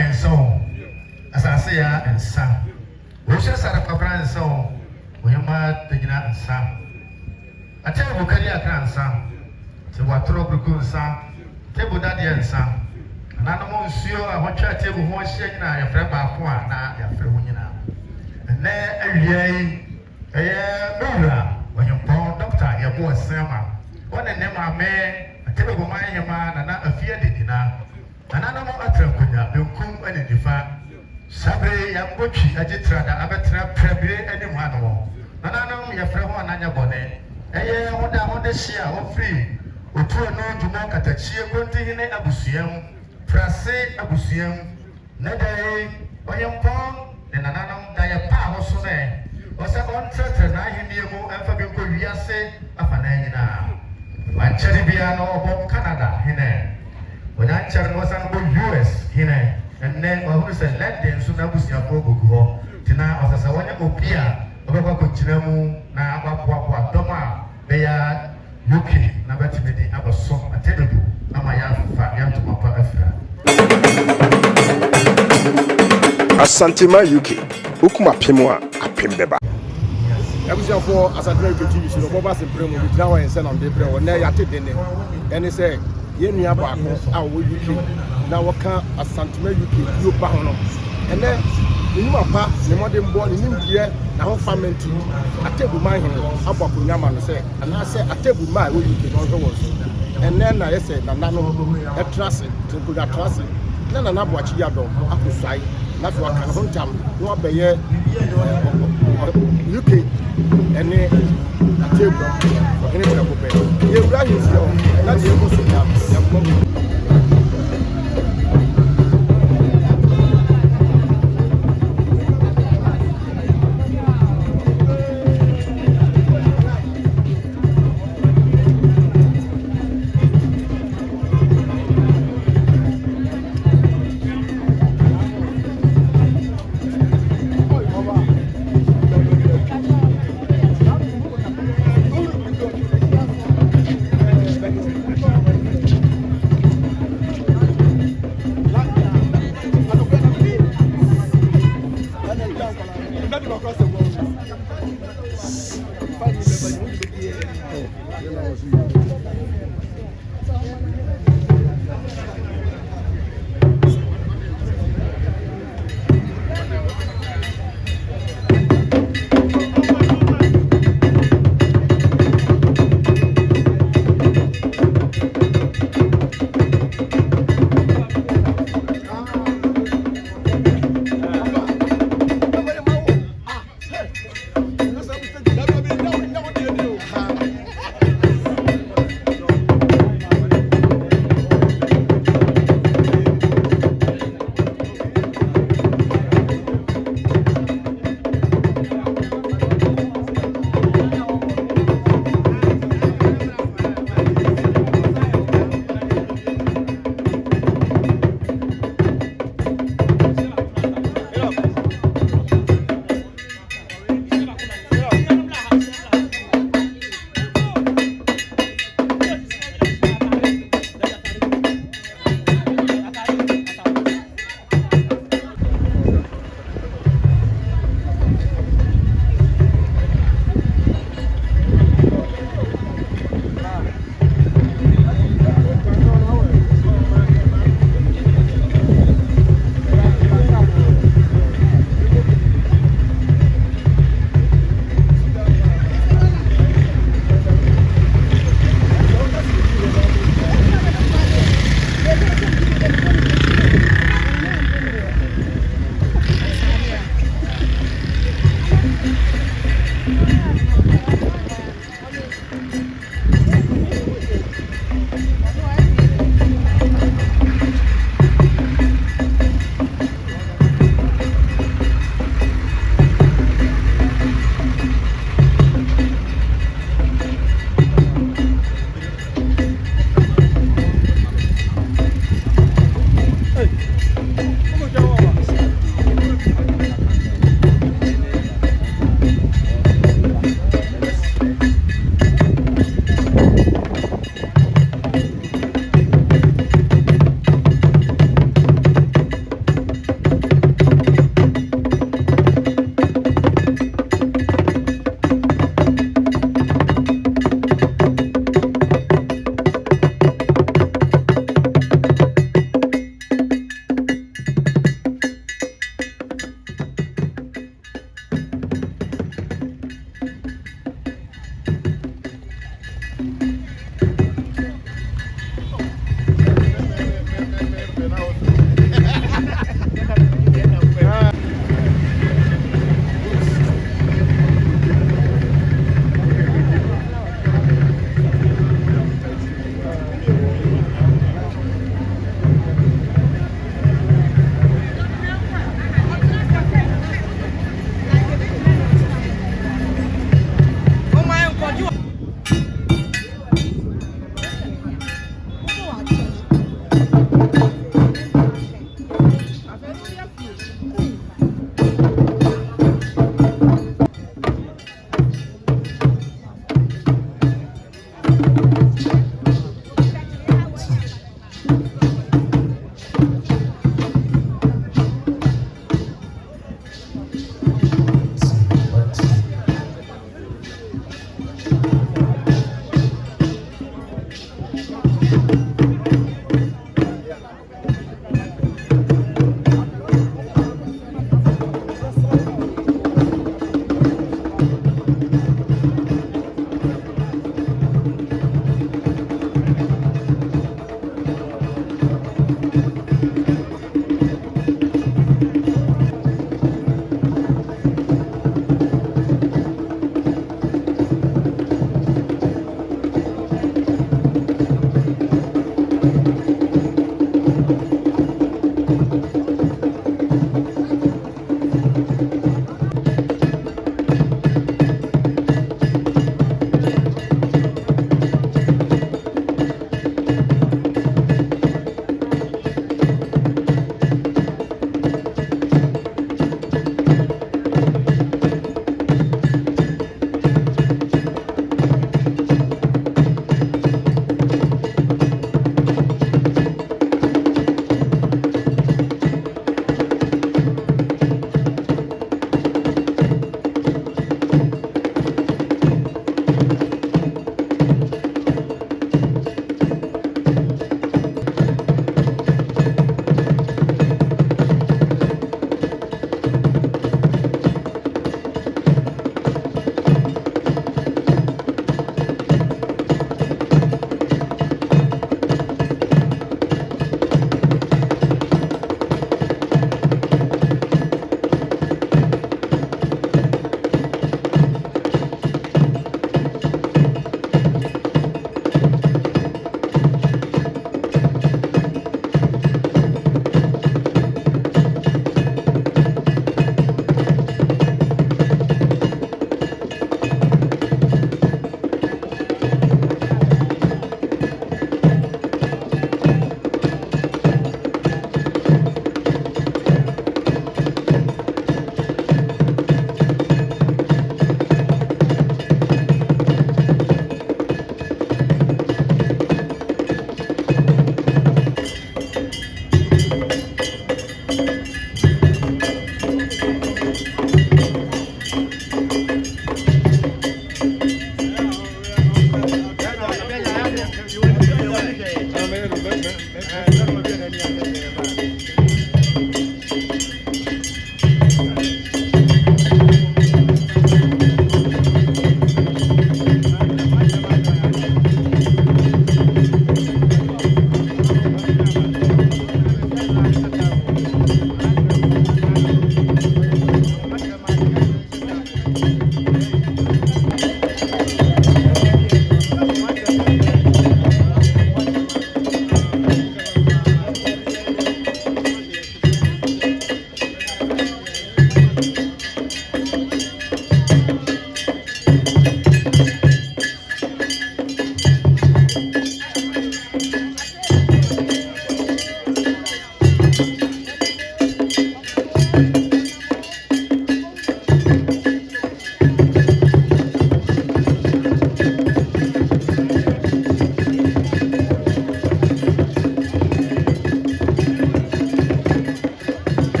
men so. As I say, and some. We shall set up a brand so. We might take it out and some. I tell you, can you can some? So what trouble good some? Table daddy and some. And I don't sure I want your table one shake now, your friend by one, now your friend now. And then a year, when you're born, doctor, your boy Asiamah. One and them are men, a terrible man, and not a fear did dinner. And I don't know what Tranquilla, they'll come and define. Sabre, young Boakye, I did try to trap Prebre anyone more. And I know your friend one on your bonnet. A year, what I want to share, or free. We put no to walk at a cheer, continue Abusium, Prase Abusium, Nede, Ohempon, and another Diapa was so there. Was a contract and I hear you and Fabio Yase, Afanana. One cherry piano of Canada, Hine. When I cherry was on US, Hine. And then who said, let them soon have your go. Tina was a Sawana Opia, Oba Continemu, Napa, Doma, they are UK, Nabatimidi, Abasom, Atebubu, Amaya, Yam to Papa Afra. Asiamah UK, Ukuma Pimwa, Apimbeba. Everything for as a very good TV show, Bobas and Primo, with now and send on the Pro, and they are taking it. And they say, Yenya Bako, our UK, now what can Asiamah UK, you bound. And then, in my past, the modern born in India, now family to Atebubu, Abaku Yaman say, and I say Atebubu, my UK, also was. And then I said, Nano, a trust it, to good at trust it. Then an Boakye Yado, Akusai, that's what can hold time, what by UK, and then Atebubu, or anyone of the you right here, that's the most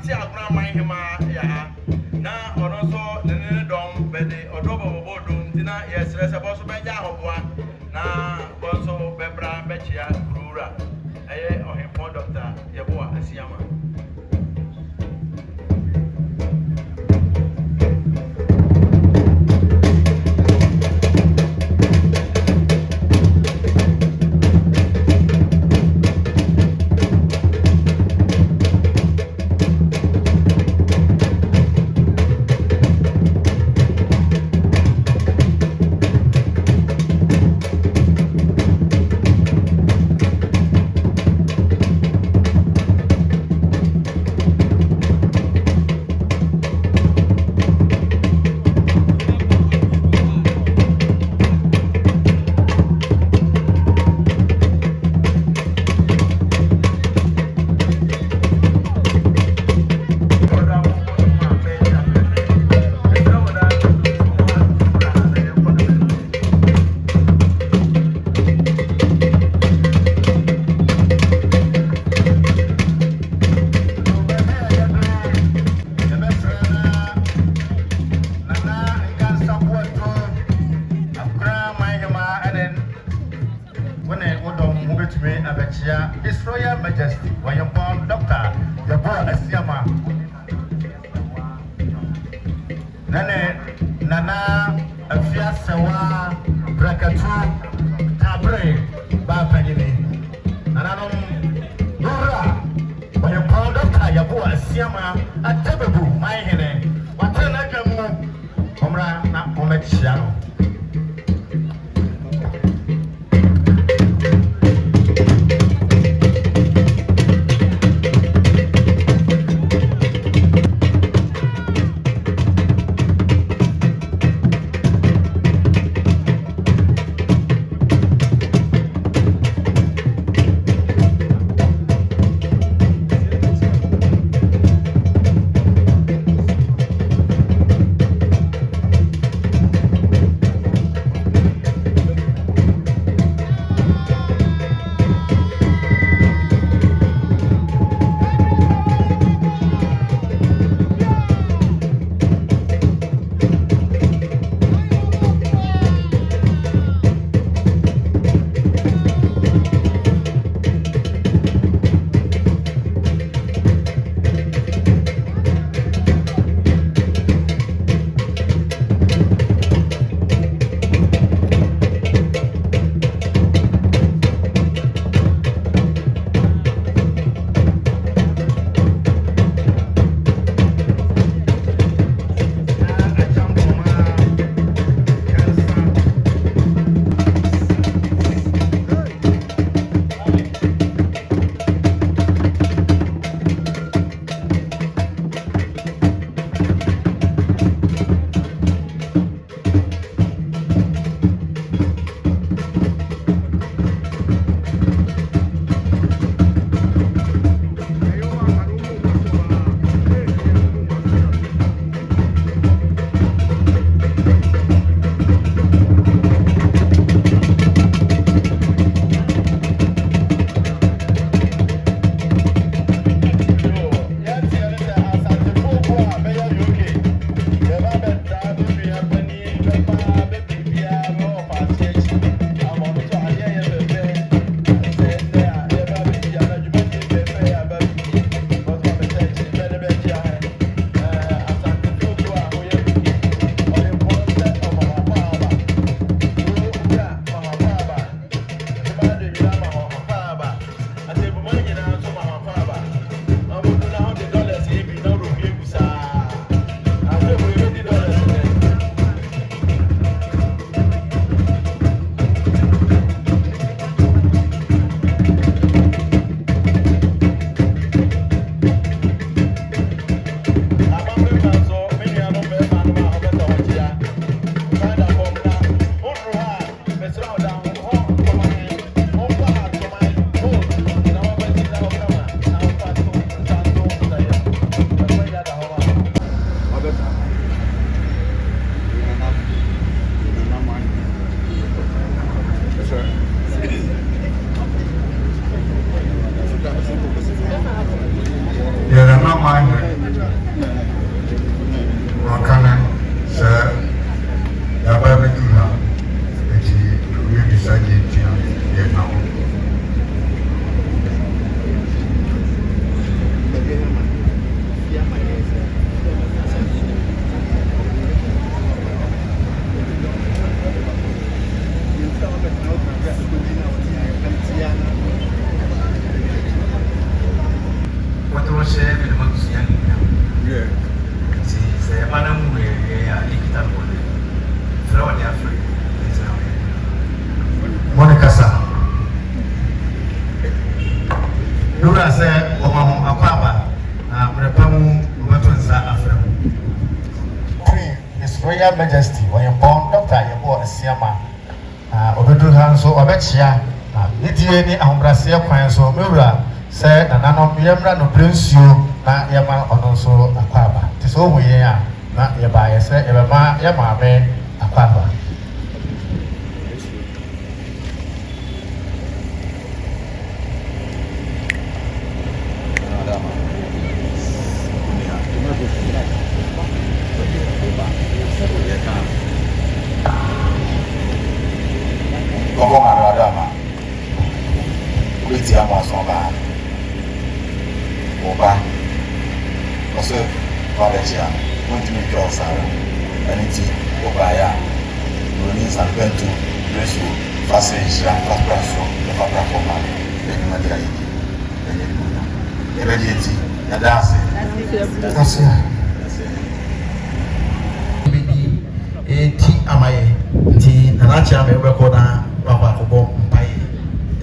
ate agora Manhene ya na ono so ne dom bede odobo bodum tina yesre se boso beja hoboa na boso bebra bechia rura eye Ohempon Dr. Yeboah Asiamah. His Royal Majesty, Ohempon Dr. Yeboah Asiamah. Nana Afia Sewa Brakatu Tabre Bapagini. Nana Nura Ohempon Dr. Yeboah Asiamah Atebubu Manhene. Watana Kamu Omra na Omechano. abusua ni si se mana mu ya likita ko le fro ni afri Monica sa Nura se omamu akwaba na mrepamu ubatunsa afra His Royal Majesty Ohempon Dr. Yeboah Asiamah obedu hanso obechia na nitie ni ahombrase kwan so mewura se nananom yemra no prensio na yema ono so akwaba ti so wuye a na yeba ye se yebema yemaame akwaba Comment madame oui tu as moi son ba oba parce que pas de chien on dit que ça aniti oba ya no ni san pento reso face chien pas praso pas performant et ma dire et ben dit la danse merci ti amaye ti anacha me recorda papa ko mpaye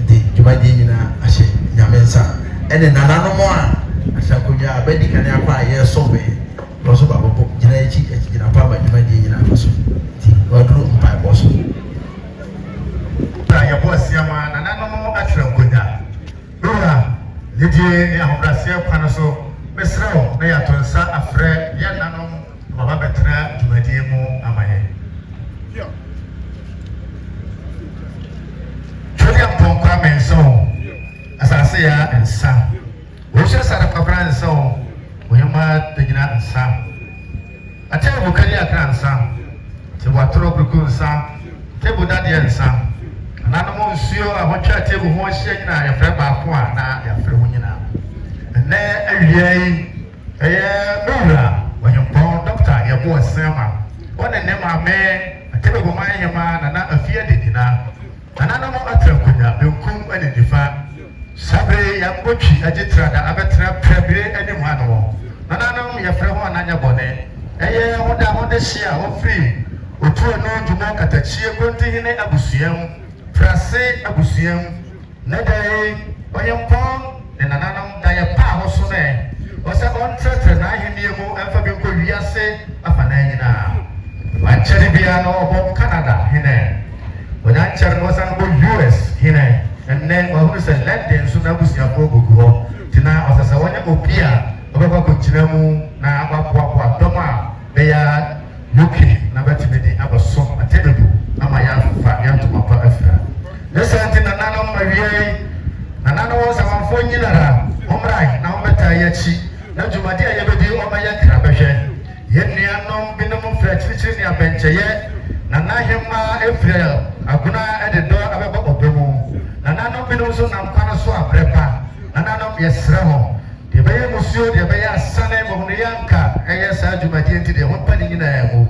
de jumadi nyina ahye nyamensa ene nananom a ashakonya abedi kan akwa ye sobe loso baba bo gina echi gina papa jumadi nyina aso ti wadru mpaye boso ta Yeboah Asiamah nananom atra nkonya Nura lidie ni ahombrase kwan so mesrawo na yatonsa afre ya nanom baba betra jumadi mu amaye Twedɔm kwa menso asase ya ensa wo hye sare kwabra nso wo yema tagina ensa Atebubu kari akra nsa te watoro bruku nsa tebu dade nsa nananom nsuo ahotwa tebu ho hye nyina ya fre ba ko a na ya fre ho nyina ne awia yi nura Ohempon Dr. Yeboah Asiamah wona ne maame Atebubu man yema na afia dedina nananom atra kunya benkum ane difa sabre ya mbotwi agitra da abetra prabre ane mu ano nananom ya frɛ ho ananya bone hoda hia ho free otu no dwuma katachie kontihine abusuam frase abusuam na dai Ohempon ne nananom da ya pa ho so ne osa on tretre na ahenie mu amfa benko wiase afana nyina wankyere bia no obo Canada hene Wanyanchar no san go US hine enne wahunu se London so na busia ko gogo tina osasa wanya opia obekwa ko kyinamu na akwa doma be ya UK na betimedi abaso Atebubu ama ya fa ya ntoma afra lesa ntina nanom mawie nanano wo samanfo nyinara omrai na ometa ya chi na jumadi ayebedi omaya krabehwe yennuanom binom fra chichiri ni abencheye Nanahema Efrael aguna ededo abeba obemu nananom bino so nampana so abrepa nananom yesreho de beye musio de beye asane mo ne yanka eyesa jumadi enti de ho pani nyina emu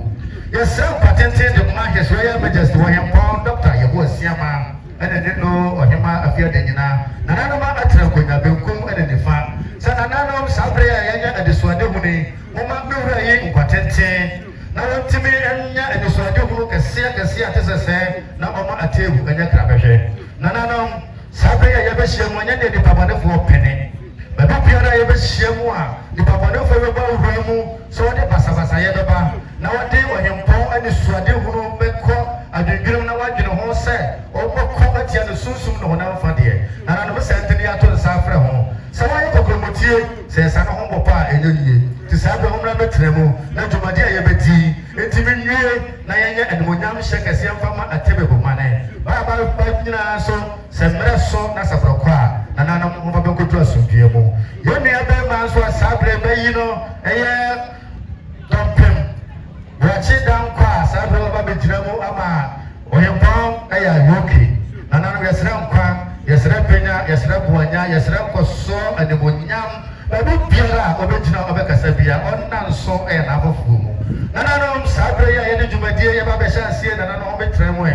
yesre patente de ma His Royal Majesty Ohempon Dr. Yeboah Asiamah ene de no ohema afia de nyina nananom atra konya benkum ene nifa sa nananom sabre ya yanya adesuade huni mo ma bewura yi patente na wontimi enya edisuade hunu kese atesese na oma Atebubu enya krabehwe nananom sabre ya yebehye mu anya de dipabonefo pene baba piara yebehye mu a dipabonefo beba uhwemu so de basabasa yebeba na wode Ohempon ani suade hunu beko adwedwem na wadwene ho se obokọ atia ne sunsum no na mfa de nananom sentene ato nsafre ho se waye kokromotie se sa no ho bopa enyoyie ti sabe homra betremu na jumadi ayebeti enti minwie na yenye edmonyam hyekese mfama Atebubu mane baba nyina so semre so na sabrokwa nananom ho babekotu asomdue mu yoni abe man so sabre bayi no eye dompem Boakye Dankwa sabre babejiramu ama Ohempon aya yoke nananom yesre nkwa yesre penya yesre buanya yesre koso edmonyam babu biara obejina obekasa bia onna nso na abofu mu nananom sabre ya yene dwumadie ya babehya asie nananom obetremu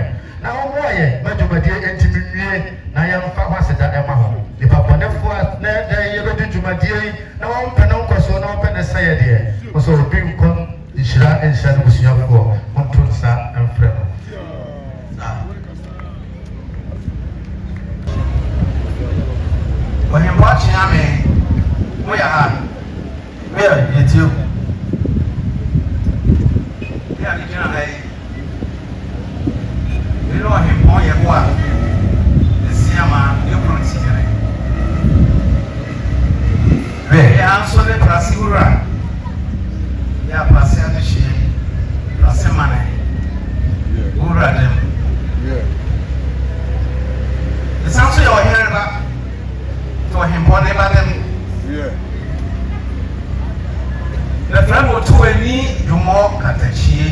na omoye madwumadie entiminwie na yamfa hwaseda ema ho nipa bonefo na da yebedu dwumadie na wompene nkoso ɛsɛ yɛ deɛ ɔsɛ obi nkɔm nhyira nhyira no busuafoɔ ɔnto nsa mfrɛ no Ohempon Ame, we are yet you. We are you know Ohempon Yeboah, the Asiamah, new protein. We are so the Prasura. They are passing the shame, Prasemane, Ura them. The sounds you are hearing about. To Ohempon about them. The friend will to any do more Katachi.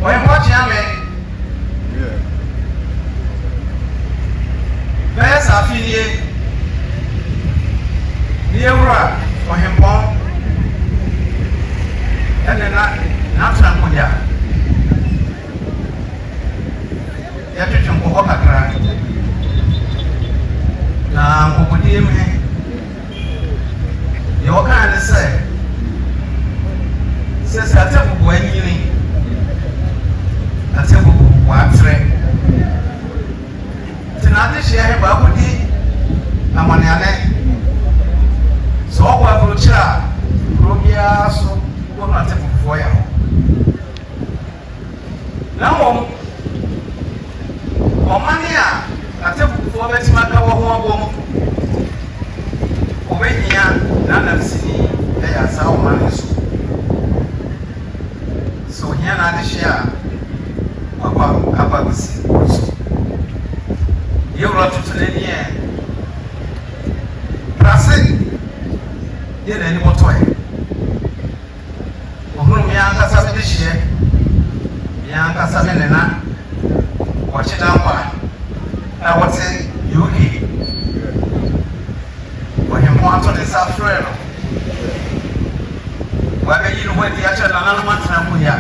Ohempon Ame. There's a affiliate near Ohempon and then not Tranquilla. Yɛtwetwe nkɔkɔ kakra na nkɔkɔdie mu deɛ wɔkaa ne sɛ Atebubu anyini Atebubu wɔatrɛ nti n'ade hyia baakɔdi amanneane sɛ wɔkɔ aburokyire a kuro biara so wɔno Atebubufoɔ yɛ hɔ na mmom Omani a Atebubufoɔ bɛtumi aka wɔ ho abom wɔbɛhia n'anamsini ɛyɛ asa ɔmane so ohia n'ade hyɛ a aba bɛsi so yɛwura toto n'ani prase yɛ n'ani bɔtɔɛ ɔhunu mmea ankasa bɛde hyɛ mmea ankasa bɛ nena Boakye Dankwa na wɔte UK Ohempon ato ne nsa frɛ no wɔabɛyi no ho adi akyerɛ nananom atena nkonnwa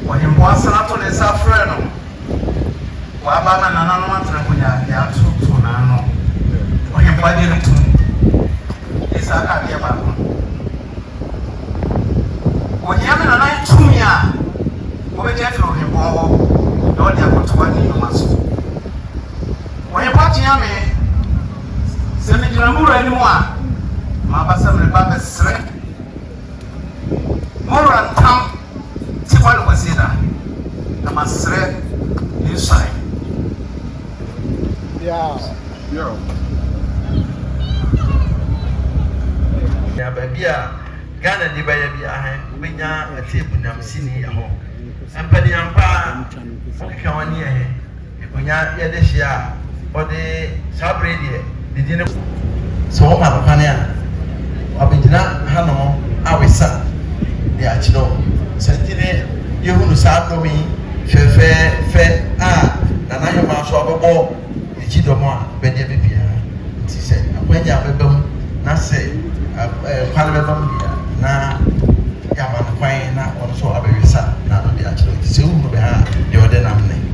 Ohempon asana ato ne nsa frɛ no wɔaba ma nananom atena nkonnwa de atoto n'ano Ohempon adi no tum ɛsɛ aka adeɛ baako wɔhia me nanan tumi a wɔbɛgye afiri Ohempon hɔ Lord, I want to one in your muscle. When you watch Ame, send me to Namura anymore. My Bassam and Baba Sre more and come. See what was it? I must say, inside. Yeah, baby, Ghana, the baby, we are a table, I'm seeing your home. And Penny and Pa. Come here. When you are this year, or the Sabrady, the dinner. So, my companion, Abidina, Hano, Awisa, the Achino, Sentine, you who sat to me, fair, and I am also the Chidoma, Bedia Bipia. She said, when you have a bum, not say, Parabellum, na Yaman Quine, also a very sad, not the Achino. Soon we have the other name.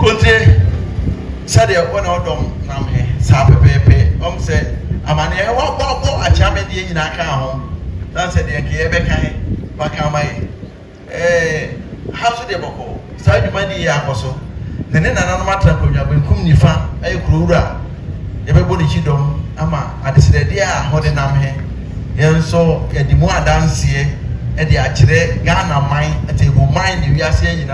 Country said, one of them, Sapa Pepe, said, Amani, what a charming day in our home. That's a dear Quebec, Bacamay. House of the Boko, Side Money Yakoso. Then another matter could have been Kumnifa, a Krura. Everybody Chidom, Ama, I decided, dear, what a name. And so, at the more dance here, at the Achere, Ghana mine, at table mine, you are saying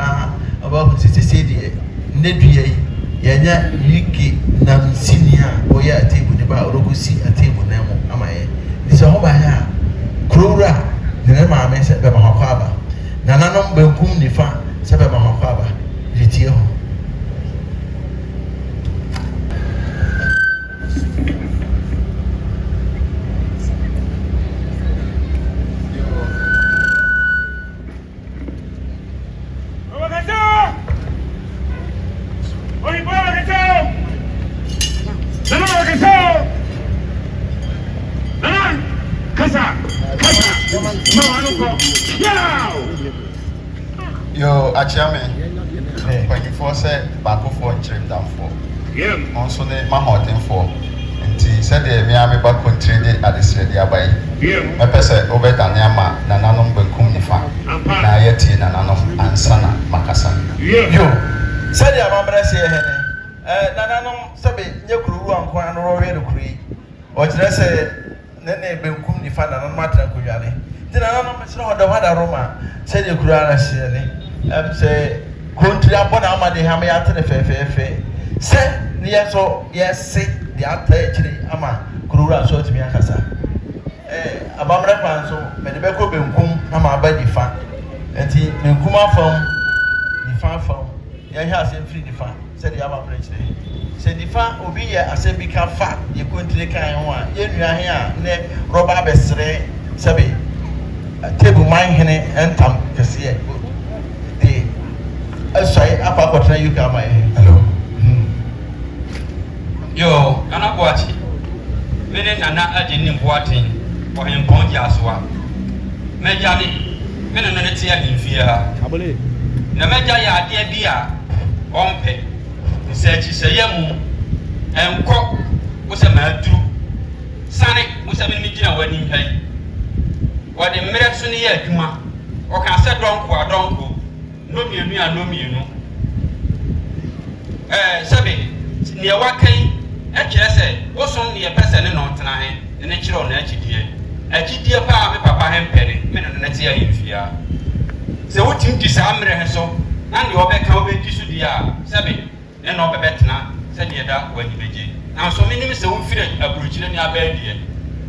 about 60 Nedry, Yanya, Yiki, Nam Senior, or ya table, the Barogusi, a table name, Amae. This is all by her. Krura, the name I may say, Bama Nananum Belkum Nifa, Sabama Haba, Gitio. Yo, Asiamah, when you first said back for trip down for, also the Manhene for, and said the Miami back country at the city by. My person over Danyama, Nananum Bekumnifa, Nayeti, Nananum, and Sana Makasan. Yo, said the Amambra say, Nananum Sabi, Yakuru and Kwan Royal Cree, or just say, Nene Bekumnifa and Matra Kuyani. Then Nananum is not the one Roma, said the Kurana Siani, say, country upon Amadi Hamiat and Fefe. Say, yes, say, the Ate Ama, Kurura, so to me, Akasa. Abamra Panso, Medibeko Benkum, Ama Badifa, and he Benkuma from the farm from Yahas and Free the farm, said the Abba Bridge. Said the farm will be a Sembica fat, you couldn't take one. You are here, ne Roba Bestre, Sabi, Manhene, and Tam Cassia. The sorry, Apa you come my hello. Yo, Anna Boakye, Menen and not adding Boakye. Ohempon Jaswa. Majani, Menanetia in fear. The Major idea beer, Ompe, said she say, and cock was a man too. Sonic was a million wedding hay. What the American year, Juma, or can say Dankwa, Donko, no me, no me, no. Sabi, near what came, say, was only a person in on tonight, and a child on HDA. A dear papa Hempeni, men and Natia in fear. So what you disamere and so, and your back over Disudia, Sabi, and over Betna, said Yeda when you begin. Now so many Mr. Woodfield, a Brucian Abedia,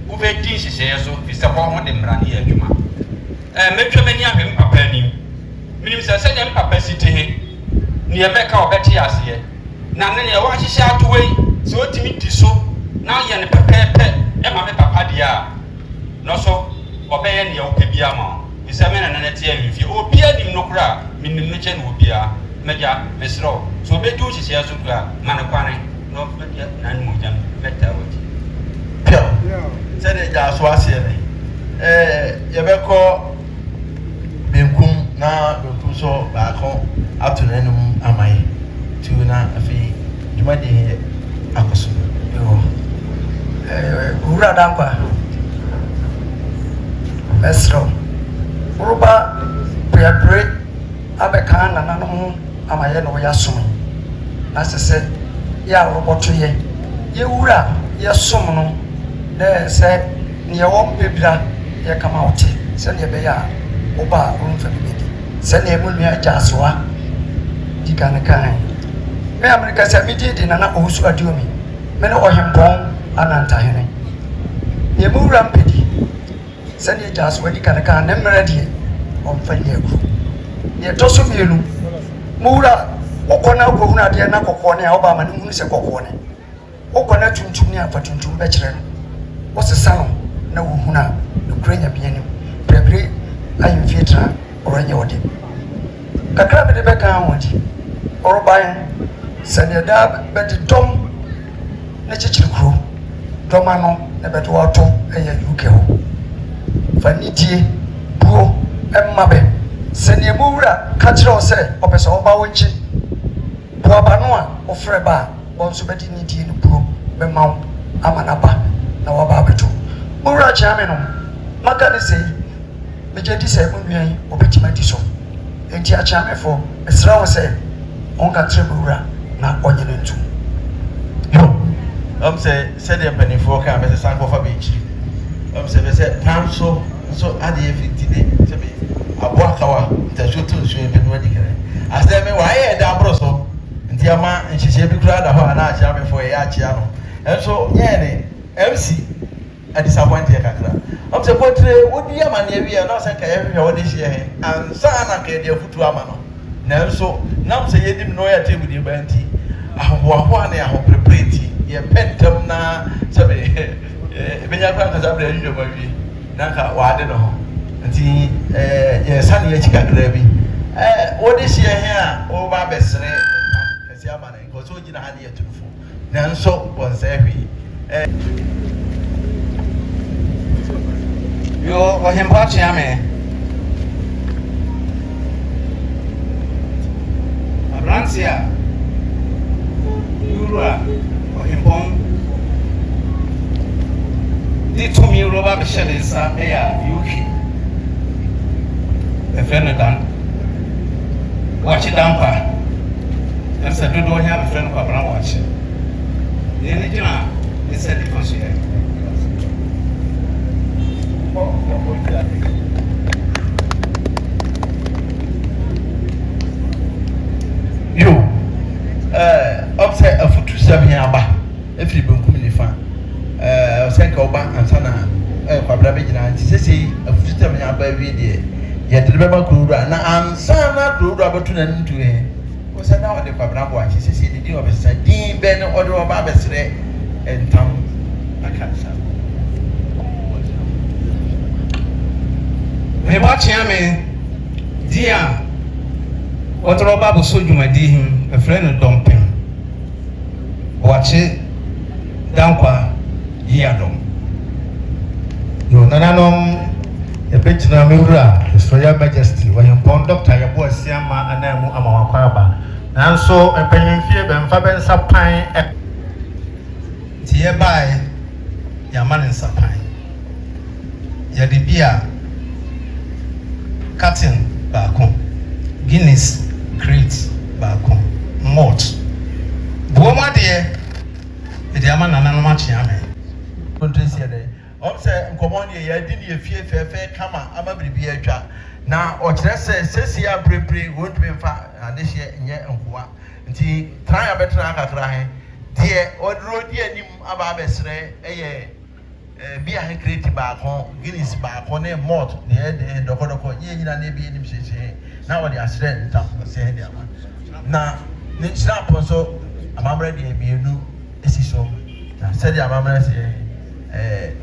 who made dishes here so is a woman in Brania Juma. Make your many of him a penny. Means I said him capacity near Becca or Betty as here. Now, then I watch you out away, so to meet you so. Now you're a pet, and my papa dear. No so, obey your Pibiama. Is a man and a tear if you appear in no crowd, meaning Mission will be a Major, Miss Row. So be two is here, Manakwane, no none more better. Pill, said it just was here. Yebeko Benkum na Benkuso back home up to Nenum Amai. Tuna a fee, you might hear Akosu. Ura Dankwa. Mesro Uruba Priapre Abekan and Nano Amayeno Yasumi. As I said, Ya Robotuye, Yura, Yasumono, there said, near one Bibra, ya come out, send your bear, Oba, room for the baby. Send your Mulia Jaswa, Dikanakai. Me America said, me did in an Osu Adumi, men Ohempon, and Antahene. Yemura Pidi. Send your jazz when you can never ready on Fanyaku. Yet also Milu Mura, Okona Guna, the Anakokone, Obama, and Musa Kokone. Okona Tuntunia for Tuntum Bachelor. What's the sound? No Huna, Ukraine Piano, Prebri, I am theatre or any order. Kakrabi the Becca or by send your dab, but the Dom Nature Crew, Domano, never to auto, and UK. Faniti, Bro, and Mabe. Send your Mura, catch or say, Opesa Obawichi, Puabanoa, or Freba, Bonsubetini in Bro, Bemount, Amanaba, Nawababetu. Mura Jamino, Magani say, Major say, Munyan, Obitimatiso. And Tia Chame for a straw say, Onka Trebura, not onion too. Say, said the penny for camp as a sample for beach. Said, Council, so I did 50 days. A Boakye, the shooter, she had been ready. I said, why I had a broso, and Tiama, and she said, be glad of her and I shall for a channel. And so, yeah, MC, a disappointed Kakra. I'm supposed to would be a man here, not like every hour this year, and Sana can dear foot to Amano. Now, so, now say you didn't know your table with your banty. I want to prepare tea. You pet them now, Sabi. When your grandpas are ready to baby, Naka, what I don't know. Until Sunny Chicken Gravy. What is here? Oh, Babes, Asiamah, and goes on in a hand to the food. Now, so was every. Yo, Ohempon, abɛhyɛ ne nsa ɛyɛ UK ɛfrɛ no dan Boakye Dankwa ɛsɛ dodoɔ hɛ abɛfrɛ no kwabena Boakye deɛ ne gyina ne sɛ nifa so yɛ yo ɔsɛ afutu sɛm hɛ aba ɛfiri benkum nifa ɔsɛ nka ɔba ansa na kwabena bɛgyina nti sɛsei afutu sɛm hɛ aba awie deɛ yɛde bɛba kurowura na ansa na kurowura bɛto n'anim to hɛ ɔsɛ na ɔde kwabena Boakye sɛsei ne din ɔbɛsesa din bɛ ne ɔde ɔba abɛserɛ ntam aka nsa meba kyea me di a wɔtɔrɔ ba abɔsɔ dwumadi him ɛfrɛ no dɔmpem Boakye Dankwa Yadom yo nananom yɛbɛgyina mewura Royal Majesty Ohempon Dr. Yeboah Asiamah anamu ama wakwaba nanso mpanyimfie bɛmfa bɛnsa pan nti yɛbae yɛama ne nsa pan yɛde bia carton baako Guinness crate baako malt buom adeɛ yɛde ama nananom akyea me kontresi ɛdɛ ɔsɛ nkɔmɔ ne yɛadi ne yɛfie fɛɛfɛ kama ama biribi atwa na ɔkyerɛ sɛ sɛsi abrepre wɔntumi mfa adehyeɛ nyɛ nkoa nti tran a bɛtena kakra he deɛ ɔduro di anim aba abɛsrɛ ɛyɛ bia he kreti baako Guinness baako ne malt ne yɛde dɔkɔdɔkɔ nyɛ nyina ne bi anim hyehyɛ na wɔde asrɛ ntam sɛ de ama na ne kyerɛ apɔ nso amammerɛ deɛ mmienu esi so na sɛdeɛ amammerɛ sɛ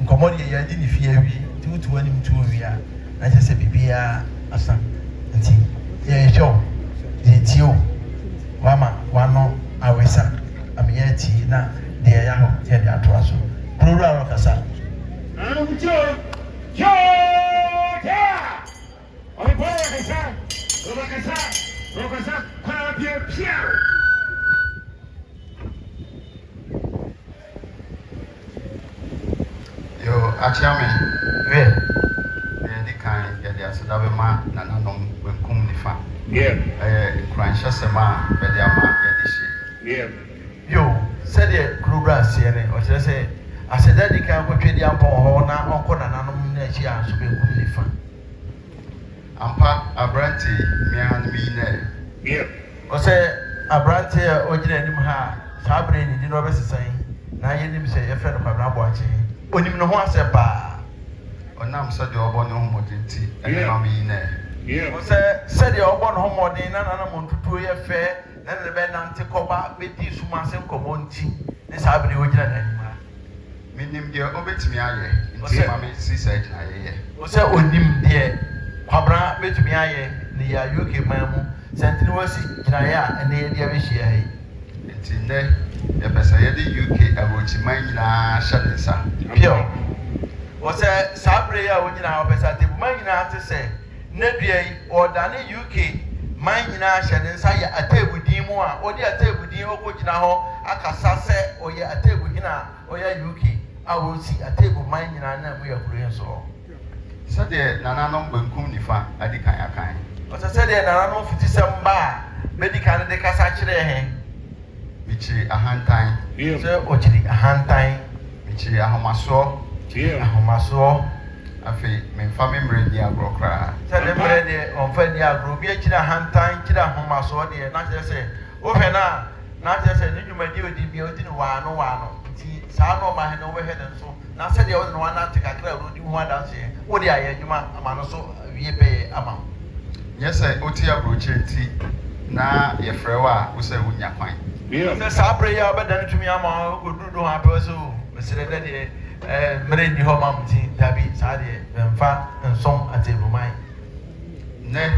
nkɔmɔ deɛ yɛadi ne fie awie nti wotu w'anim tu owie a na kyerɛ sɛ biribiara asa nti yɛhwɛ wo yɛtie wo wama wano awesa ama yɛatie na deɛ ɛyɛ hɔ yɛde atoa so kurowura no kasa yo akyame yɛde kan yɛde aseda bɛma nananom benkum nifa nkuranhyɛsɛm a bɛde ama yɛde hye yo sɛdeɛ kurowura aseɛ ne ɔkyerɛ sɛ aseda di kan kɔtwa di ampɔn hɔ na ɔnkɔ nananom no akyi a so benkum nifa ampa aberante mmeanom yi nɛ ɔsɛ aberante a ɔgyina anim ha a saa berɛ ne di na ɔbɛsesan na yɛnim sɛ yɛfrɛ no kwabena Boakye onim ne ho asɛ paa ɔnam sɛdeɛ ɔbɔ ne ho mmɔden nti ɛnenam yi nɛ ɔsɛ sɛdeɛ ɔbɔ ne ho mmɔden na nanam ntutuo yɛ fɛ na ne bɛnante kɔba bɛdi sum ase nkɔmmɔ nti ne saa berɛ ɔgyina n'anim ha menim deɛ ɔbɛtumi ayɛ nti ma me si saa gyina yɛyɛ ɔsɛ onim deɛ kwabena bɛtumi ayɛ ne yɛ UK man mu sɛntene wasi gyinaeɛ a ɛne yɛde abɛhyia ha yi nti nnɛ yɛpɛ sɛ yɛde UK aburokyiman nyinaa hyɛ ne nsa pio ɔsɛ saa berɛ yi a ɔnyina ha ɔpɛ sɛ Atebubu nyinaa te sɛ nnadua yi ɔdane UK man nyinaa hyɛ ne nsa yɛ Atebubu din mu a ɔde Atebubu din ɔkɔgyina hɔ akasa sɛ ɔyɛ Atebubu hene a ɔyɛ UK a wɔsi Atebubu man nyinaa na mu yɛ kuro yi nso sɛdeɛ nananom benkum nifa adi kan akan ɔsɛ sɛdeɛ nananom fitisɛm ba a bɛdi kan de kasa kyerɛ hɛ mekyiri ahantan sɛ ɔkyiri ahantan mekyiri ahomasoɔ ahomasoɔ afei memfa me mmerɛ di agorɔ koraa sɛ ne mmerɛ deɛ ɔmfa di agorɔ obi akyiri ahantan kyiri ahomasoɔ deɛ na kyerɛ sɛ wohwɛ no a na kyerɛ sɛ ne dwumadi odi bia odi ne waano nti saa na ɔma hɛ no wobɛhwɛ ne nso na sɛdeɛ wode ne wanante kakra a wodi ho adanseɛ wode ayɛ adwuma ama no so wie pɛyɛ ama nyɛ sɛ wote aburokyire nti na yɛfrɛ wo a wo sɛ wonya kwan sɛ saa berɛ yi a wobɛdane tumi ama wokɔduru do ho apɛ sɛ o mesrɛ dɛ deɛ mmerɛ nni hɔ ma m nti dabi saa deɛ memfa nsom Atebuman nnɛ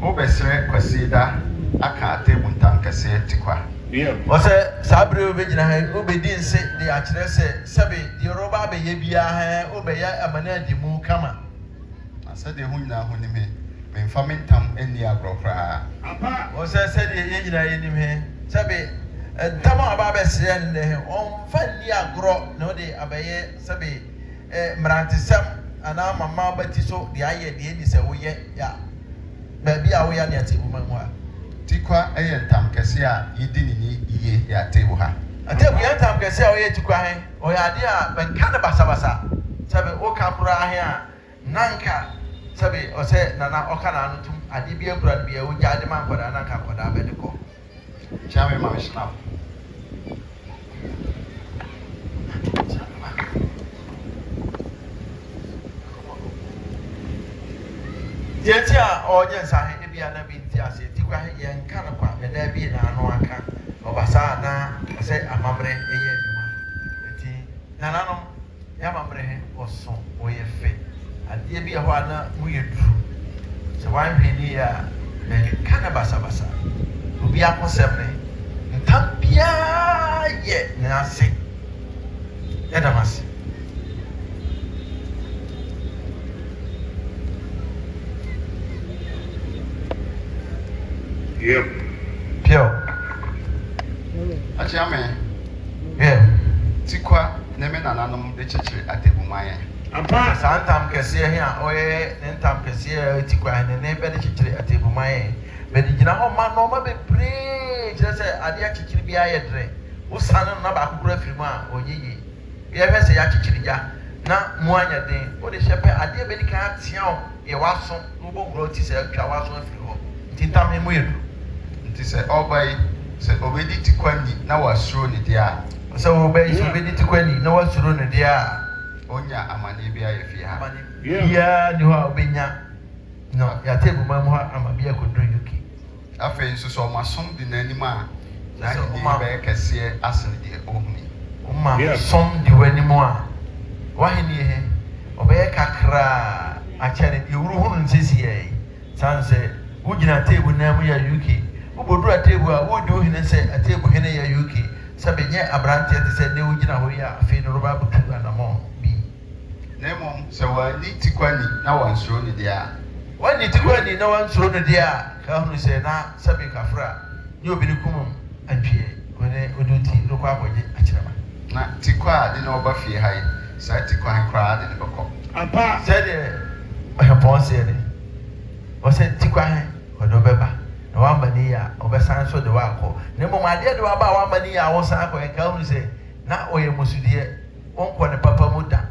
wobɛsrɛ kwasie da aka Atebu ntam kɛseɛ tikwa ɔsɛ saa berɛ wobɛgyina ha wobɛdi nse de akyerɛ sɛ sɛbe deɛ ɔrɔba abɛyɛ biara ha wobɛyɛ amane adi mu kama na sɛdeɛ ho nyinaa ho nim he memfa me ntam anni agorɔ koraa ɔsɛ sɛdeɛ yɛn nyinaa yɛnim he sɛbe ntam a ɔba abɛsrɛ no nnɛ he ɔmfa nni agorɔ na wode abɛyɛ sɛbe mrantisem ana mama bati so de aye de ni se woye ya ba bi a woya ne Atebubu mu ha tikwa ntam kese a yedi ni iye ya Atebubu ha Atebubu ya ntam kese a woye tikwa he oya de a benka ne basa sabe o ka kura he a nanka sabe o se nana o kana anu tum ade bi akura bi e wo ja de man koda nanka koda be de ko chame ma snap Jetia o jensa he bia na bi nti ase tikwa he ye nka no kwa me da bi na anu aka obasa na se amamre eye adwuma enti nananom ya amamre he oso o ye fe ade bi ho ana mu ye duru se wan hwe ni ya kana basa obi akosem ne ntam bia ye na ase ya damasi Yep. Pio. Asiamah. Yeah. Tikwa ne me nananom de chechire Atebubu maye. Ampa santam kese he a oye ntam kese tikwa ne be de chechire Atebubu maye. Be di gina ho ma no ma be pre kire se ade a chechire bi aye dre. Wo san na ba akukura firimu a oyeye. Ye hwe se ya chechire ja na mu anya den. Wo de shepe ade be di kan atia o ye waso no bo gro ti se atwa waso afiri ho. Tintam he mu yedu. Nti se obai se obedi tikwani na wasuro ne dia se obai se obedi tikwani na wasuro ne dia onya amane bia ye fi ha ya ni ho obenya no ya Atebubu mu ha amabia kodro yuki afa nso so masom di nanim a na ni be kese asene de ohuni umma som di wanimu a wahini he obeye kakra a chane di wuru hunu nsisi ye sanse ugina Atebubu na mu ya yuki obodu Atebubu a wodi ohine se Atebubu hene ya yuki sabe nye abrante te se ne ugina ho ya afi no roba butu anamo bi nemo se wani tikwani na wansuro ne dia wani tikwani na wansuro ne dia ka hunu se na sabe kafra ni obi ni kumum antwie wone oduti rokwa aboje akirama na tikwa de na oba fie hai sa tikwa han kra de ne beko ampa se de Ohempon se de o se tikwa han odo beba na wa mani ya obesan so de wa akọ ne mo ade de wa ba wa mani ya wo san akọ enka hunu se na oye musudie onko ne papa muda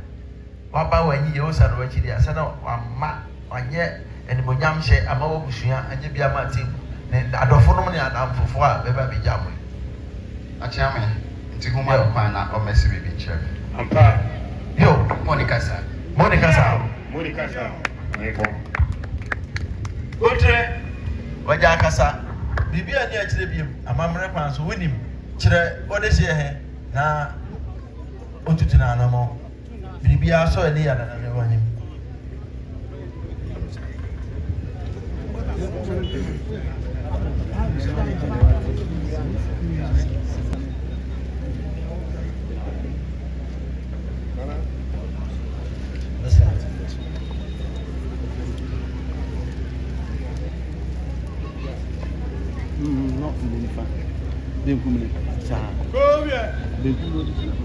wa ba wa nyi ye wo san wa chidi asa na wa ma wanye eni monyam hye ama wo busua anye bia ma tim ne adofo no ne adamfofo a beba be jamu Asiamah nti homa kwa na o mesi bibi nkyere Ampa. yo Monica sa Yebo. otre waja kasa bibia ne akire biem amamre kwan so wonim kire ode hye he na otutu na anamo bibia so ele ya na ne wanim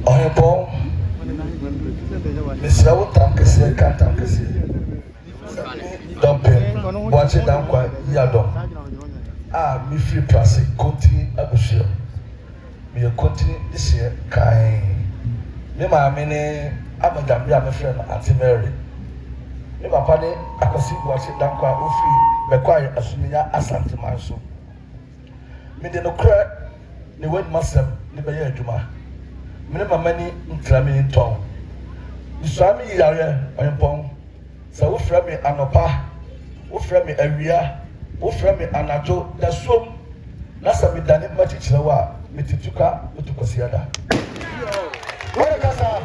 Ohempon, Mr. Wotam kese kantam kese. Dumping, Boakye Dankwa yadom. Mi free place continue abushia. Me continue this year kai. Me maame ne amadam bia me friend Atebubu. Me papa ne akosi Boakye Dankwa ofi bekwa asumiya asante manso. Me de no kra ne wed masem ne be ya adwuma. Me mama ni ntrame ni ton. Isami yare Ohempon. Sa wo fra me anopa, wo fra me awia, wo fra me anajo da som. Na sa me dane ma chichire wa me tituka otukosiada. Wora kasa.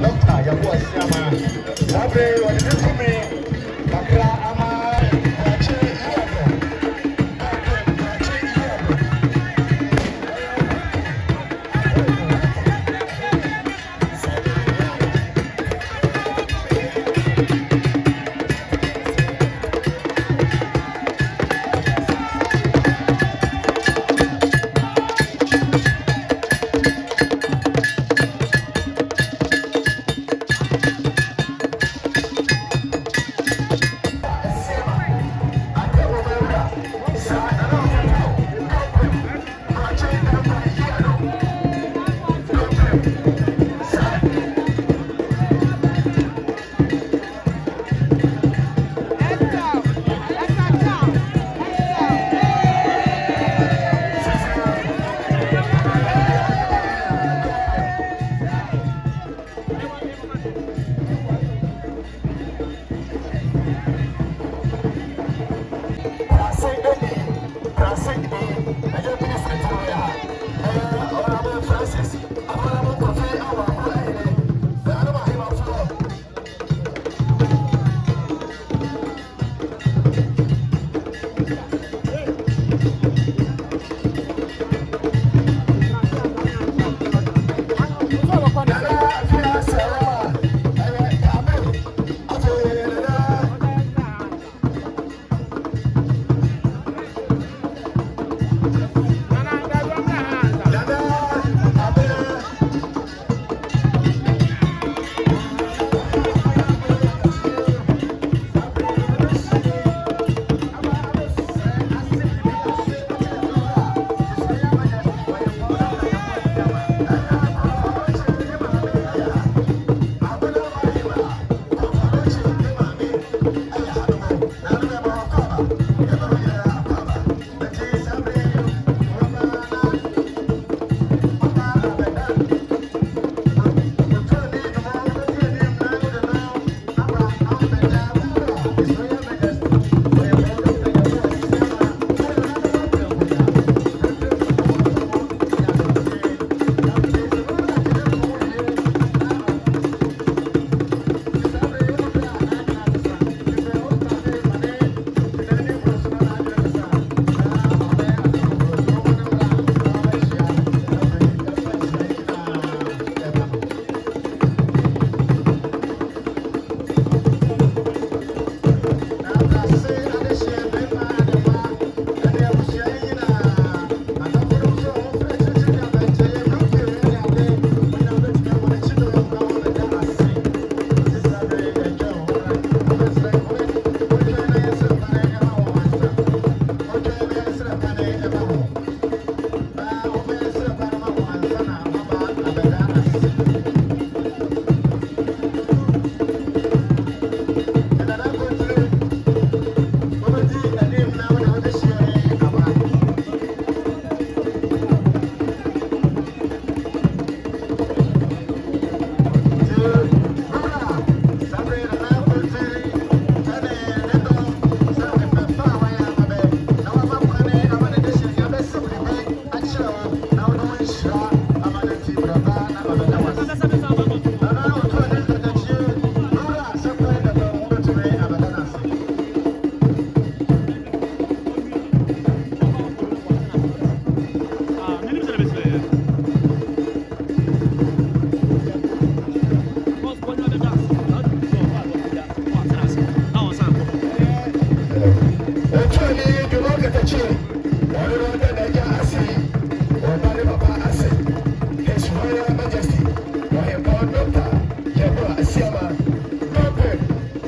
Dr. Yeboah Asiamah. Sabe what did to me? Kakra ama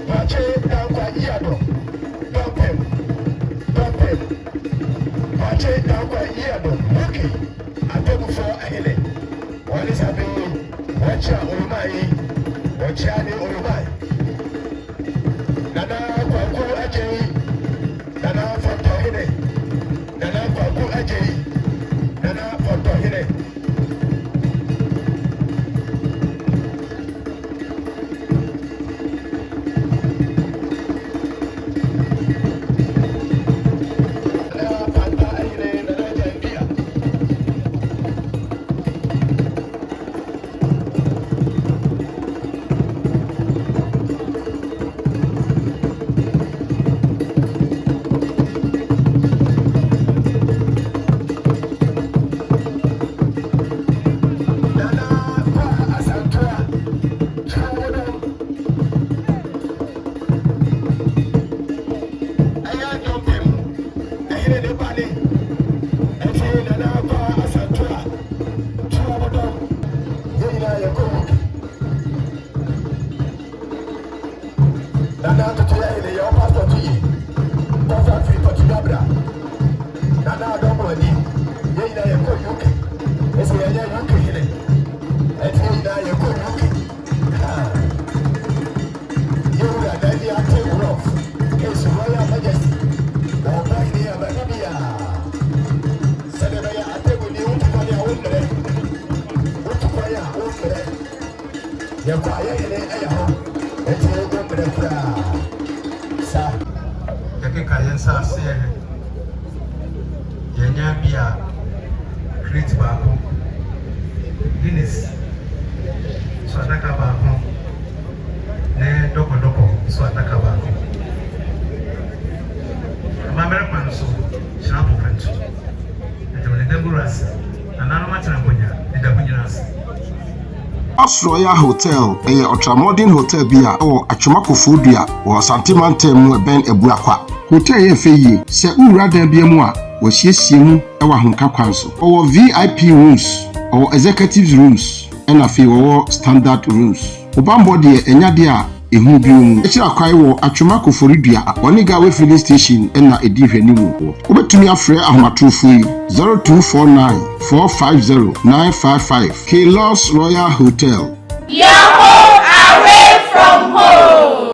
Boakye Yeboah. Boakye Dankwa Yeboah Atebubu Manhene wani sabi wacha Olumai wacha ni Olumai nana kwaku ajei nana foto hine nana kwaku ajei nana foto hine Nana to the your pastor to you. Pastor free to Gabra. Nana don't body. Yea, you go UK. It's a UK here. And here you go UK. You are the Atebubu. His Royal Majesty. Or by the Ababia. Senator Atebubu, Fire, Woodley. What to fire, Woodley. You're quiet in the air. It's a good crowd. Sir, you can say, Yenya Great Baku, Guinness, Swadaka Baku, Ne Doko, Swadaka Baku. American so, Shanapo French. And the Deburas, and Anamatina, the Dabunas. Royal Hotel, a ultra-modern hotel beer or a Chumakofodia or Santimantel Ben Ebuakwa. Hotel Ye se Urada Biamwa was Yesimu Ewa Hunka Council or VIP rooms or executive rooms and a few or standard rooms. Obambodi Enyadia Ehubium, Echa Kaiwo, a Chumakofodia, Wanigawe filling station and a divenimu. Over to me a free Ahmatufui 0249 450 955 K-Loss Royal Hotel. Your home away from home.